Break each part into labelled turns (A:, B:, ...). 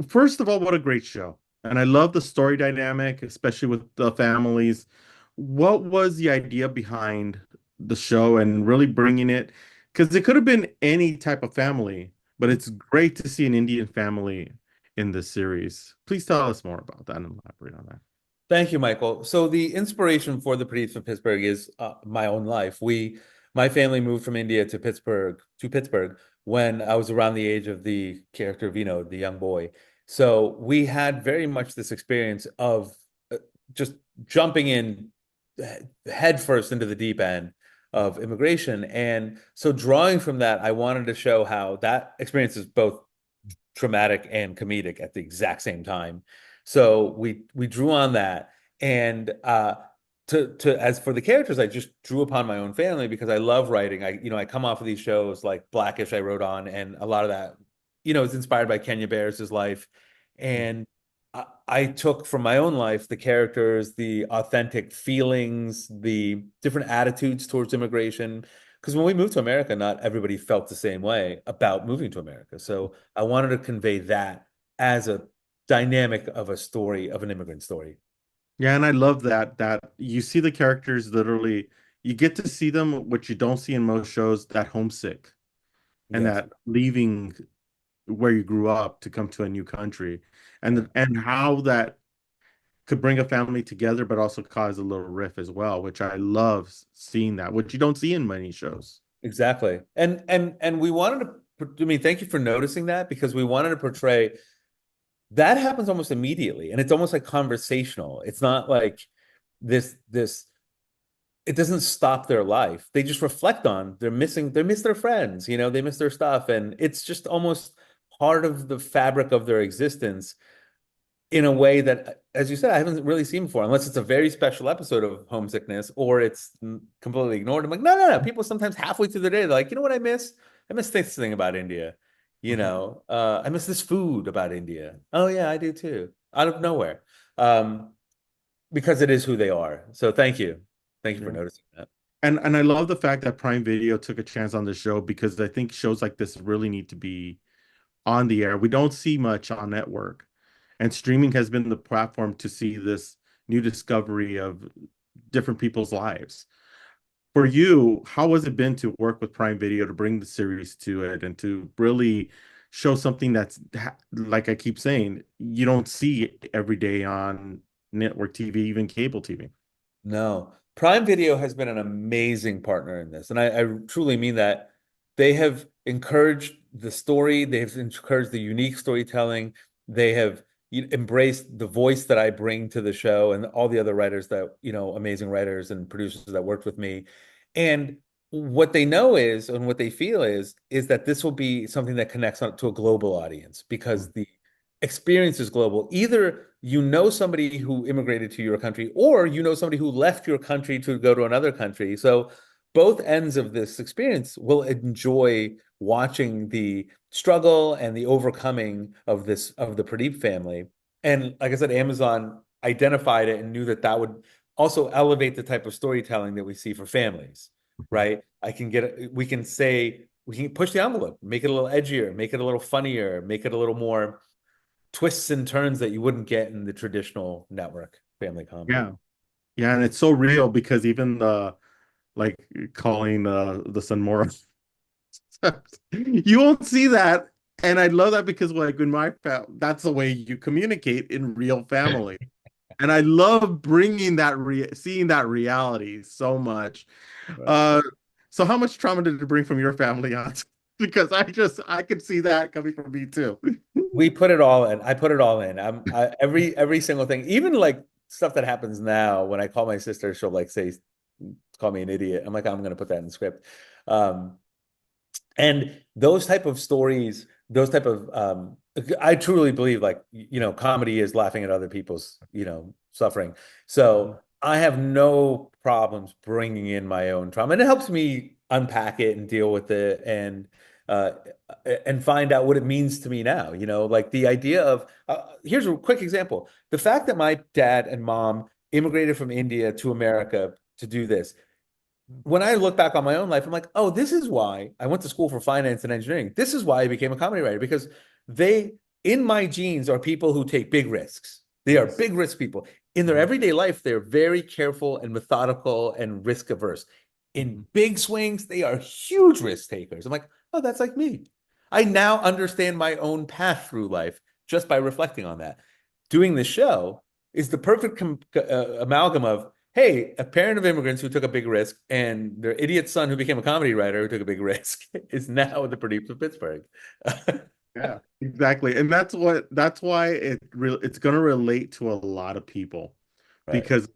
A: First of all, what a great show. And I love the story dynamic, especially with the families. What was the idea behind the show and really bringing it? Because it could have been any type of family, but it's great to see an Indian family in this series. Please tell us more about that and elaborate on that.
B: Thank you, Michael. So the inspiration for the Pradeeps of Pittsburgh is my own life. My family moved from India to Pittsburgh when I was around the age of the character Vino, the young boy. So we had very much this experience of just jumping in head first into the deep end of immigration. And so drawing from that, I wanted to show how that experience is both traumatic and comedic at the exact same time. So we drew on that, and to as for the characters, I just drew upon my own family because I love writing. I come off of these shows like Blackish I wrote on, and a lot of that is inspired by Kenya Barris's life, and I took from my own life the characters, the authentic feelings, the different attitudes towards immigration. Because when we moved to America, not everybody felt the same way about moving to America. So I wanted to convey that as a dynamic of a story, of an immigrant story.
A: Yeah, and I love that you see the characters literally, you get to see them, which you don't see in most shows, that homesick and
B: Yes,
A: that leaving where you grew up to come to a new country,
B: yeah,
A: and how that could bring a family together, but also cause a little riff as well, which I love seeing that, which you don't see in many shows.
B: exactly. And we wanted to, I mean, thank you for noticing that because we wanted to portray that happens almost immediately, and it's almost like conversational. It's not like this it doesn't stop their life. They just reflect on they miss their friends, they miss their stuff. And it's just almost part of the fabric of their existence in a way that, as you said, I haven't really seen before, unless it's a very special episode of homesickness or it's completely ignored. I'm like, no, no, no. People sometimes halfway through the day, they're like, you know what I miss? I miss this thing about India.
A: Mhm.
B: I miss this food about India. Oh yeah, I do too. Out of nowhere. Um, because it is who they are. So thank you. Thank you for
A: Yeah.
B: noticing that.
A: And I love the fact that Prime Video took a chance on the show because I think shows like this really need to be on the air. We don't see much on network, and streaming has been the platform to see this new discovery of different people's lives. For you, how has it been to work with Prime Video to bring the series to it and to really show something that's like I keep saying, you don't see every day on network TV, even cable TV?
B: No, Prime Video has been an amazing partner in this. And I truly mean that. They have encouraged the story, they have encouraged the unique storytelling, they have embraced the voice that I bring to the show and all the other writers that, amazing writers and producers that worked with me. And what they know is, and what they feel is that this will be something that connects to a global audience because the experience is global. Either somebody who immigrated to your country, or somebody who left your country to go to another country. So both ends of this experience will enjoy watching the struggle and the overcoming of the Pradeep family. And like I said, Amazon identified it and knew that that would also elevate the type of storytelling that we see for families, right? We can push the envelope, make it a little edgier, make it a little funnier, make it a little more twists and turns that you wouldn't get in the traditional network family comedy.
A: Yeah. Yeah, and it's so real because even the like calling the son more you won't see that. And I love that because like in my that's the way you communicate in real family. And I love bringing that seeing that reality so much.
B: Right.
A: Uh so how much trauma did it bring from your family on? Because I could see that coming from me too.
B: We put it all in. I put it all in. Every single thing, even like stuff that happens now. When I call my sister, she'll like call me an idiot. I'm like, I'm gonna put that in the script. Um, and those type of stories, those type of I truly believe like comedy is laughing at other people's suffering. So I have no problems bringing in my own trauma, and it helps me unpack it and deal with it uh and find out what it means to me now. Like the idea of here's a quick example: the fact that my dad and mom immigrated from India to America to do this. When I look back on my own life, I'm like, oh, this is why I went to school for finance and engineering. This is why I became a comedy writer because they in my genes are people who take big risks. They are big risk people. In their everyday life, they're very careful and methodical and risk averse. In big swings, they are huge risk takers. I'm like, oh, that's like me. I now understand my own path through life just by reflecting on that. Doing the show is the perfect amalgam of, hey, a parent of immigrants who took a big risk and their idiot son who became a comedy writer who took a big risk is now the Pradeeps of Pittsburgh.
A: Yeah, exactly. And that's why it's going to relate to a lot of people
B: Right.
A: because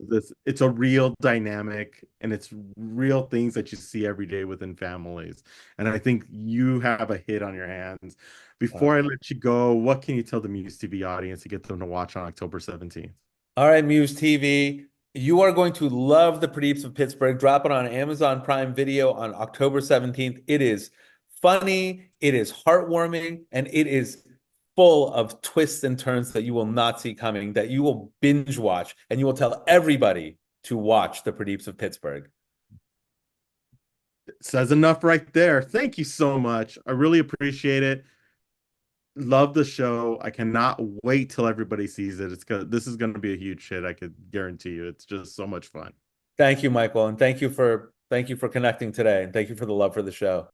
A: it's a real dynamic and it's real things that you see every day within families. And I think you have a hit on your hands. Before I let you go, what can you tell the Muse TV audience to get them to watch on October 17th?
B: All right, Muse TV. You are going to love the Pradeeps of Pittsburgh. Drop it on Amazon Prime Video on October 17th. It is funny, it is heartwarming, and it is full of twists and turns that you will not see coming, that you will binge watch, and you will tell everybody to watch the Pradeeps of Pittsburgh.
A: It says enough right there. Thank you so much. I really appreciate it. Love the show. I cannot wait till everybody sees it. This is gonna be a huge hit. I could guarantee you. It's just so much fun.
B: Thank you, Michael, and thank you for connecting today, and thank you for the love for the show.